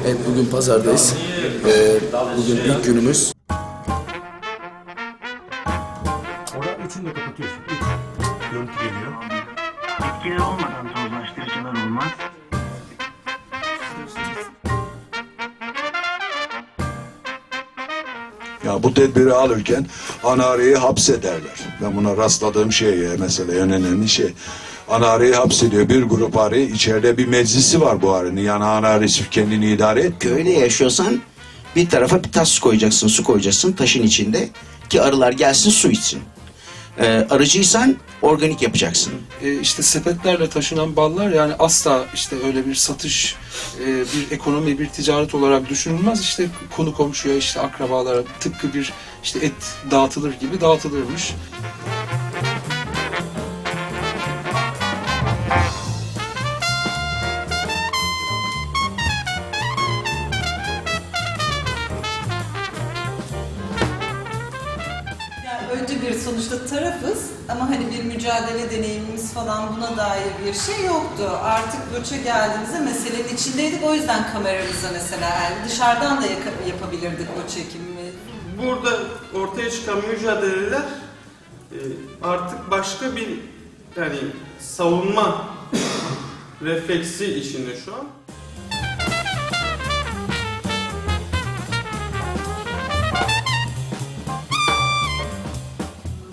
Evet, bugün pazardayız. Bugün ilk günümüz. Orada üçünü de kapatıyorsun. Görüntü geliyor. Bitkiler olmadan tozlaştırıcılar olmaz. Ya bu tedbiri alırken ana arıyı hapsederler. Ben buna rastladığım şey mesela en önemli şey. Ana arıyı hapsediyor. Bir grup arı, içeride bir meclisi var bu arının. Yani ana arı kendini idare et. Köyde yaşıyorsan bir tarafa bir tas su koyacaksın, su koyacaksın taşın içinde ki arılar gelsin su içsin. Arıcıysan organik yapacaksın. İşte sepetlerle taşınan ballar yani asla işte öyle bir satış, bir ekonomi, bir ticaret olarak düşünülmez. İşte konu komşuya, işte akrabalara tıpkı bir işte et dağıtılır gibi dağıtılırmış. Önce bir sonuçta tarafız ama hani bir mücadele deneyimimiz falan buna dair bir şey yoktu. Artık göçe geldiğimizde meselenin içindeydik, o yüzden kameramıza mesela yani dışarıdan da yapabilirdik o çekimi. Burada ortaya çıkan mücadeleler artık başka bir yani savunma refleksi içinde şu an.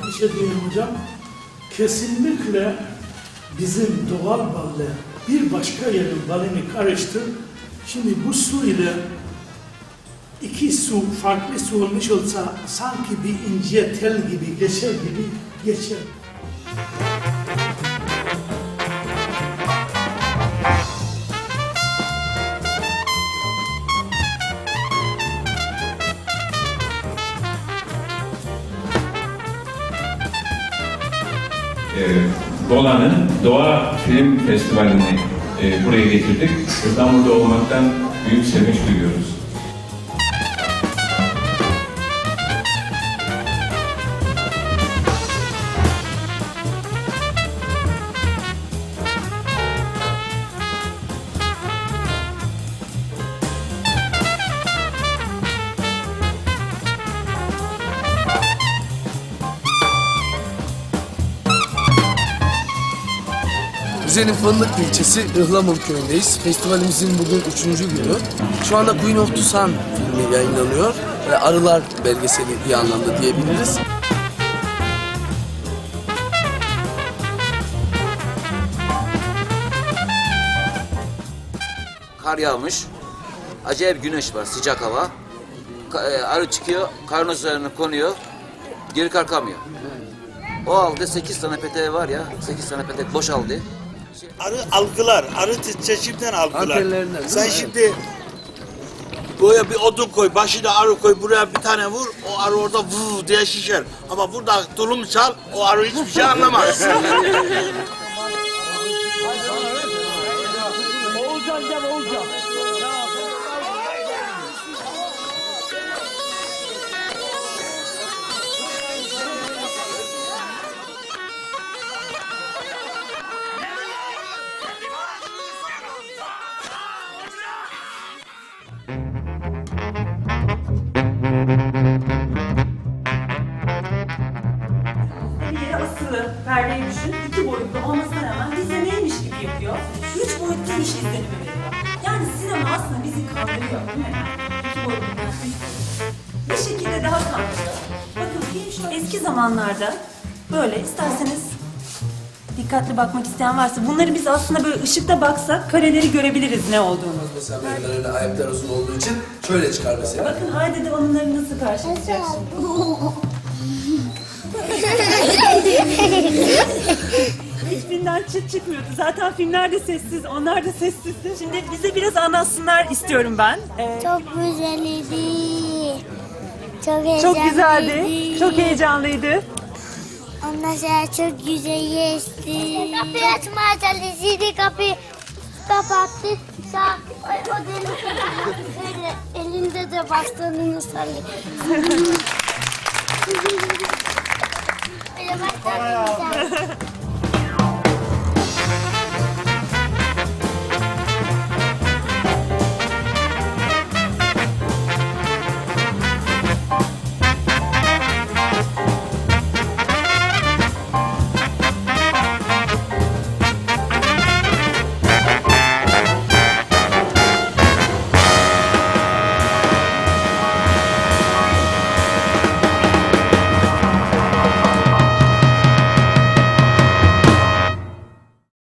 Bir şey diyeyim hocam, kesinlikle bizim doğal balle bir başka yerin balını karıştır. Şimdi bu su ile iki su, farklı su olmuş olsa sanki bir ince tel gibi geçer gibi geçer. Bola'nın Doğa Film Festivali'ni buraya getirdik. İstanbul'da olmaktan büyük sevinç duyuyoruz. Rize'nin Fındık ilçesi Ihlamur köyündeyiz. Festivalimizin bugün 3. günü. Şu anda Queen of the Sun filmi yayınlanıyor. Arılar belgeseli bir anlamda diyebiliriz. Kar yağmış, acayip güneş var, sıcak hava. Arı çıkıyor, karın üzerine konuyor, geri kalkamıyor. O halde 8 tane peteği var ya, 8 tane petek boşaldı. Arı algılar, arı titreşimden algılar. Antenlerinden, Sen şimdi buraya bir odun koy, başına arı koy, buraya bir tane vur, o arı orada vuv diye şişer. Ama burada tulum çal, o arı hiçbir şey anlamaz. Bir yere asılı, perdeyi düşün, 2 boyutlu olmasına rağmen bize neymiş gibi yapıyor, 3 boyutluymuş izlenimi veriyor. Yani sinema aslında bizi kandırıyor değil mi? 2 boyutlundan 3 boyutlu. Bir şekilde daha kandırıyor. Bakın film şöyle eski zamanlarda böyle isterseniz dikkatli bakmak isteyen varsa bunları biz aslında böyle ışıkta baksak kareleri görebiliriz ne olduğunu. Mesela benim öyle ayaklar uzun olduğu için şöyle çıkar mesela. Bakın haydi de onları nasıl karşılayacaksın? Hiçbirinden çıt çıkmıyordu. Zaten filmler de sessiz, onlar da sessizdi. Şimdi bize biraz anlatsınlar istiyorum ben. Çok güzeldi. Çok heyecanlıydı. Çok güzeldi, çok heyecanlıydı. Ondan sonra çok güzel geçti. Kapıyı açmaya çalıştı, kapıyı kapattı. O deli böyle elinde de bastonunu sallıyor. Böyle başladı.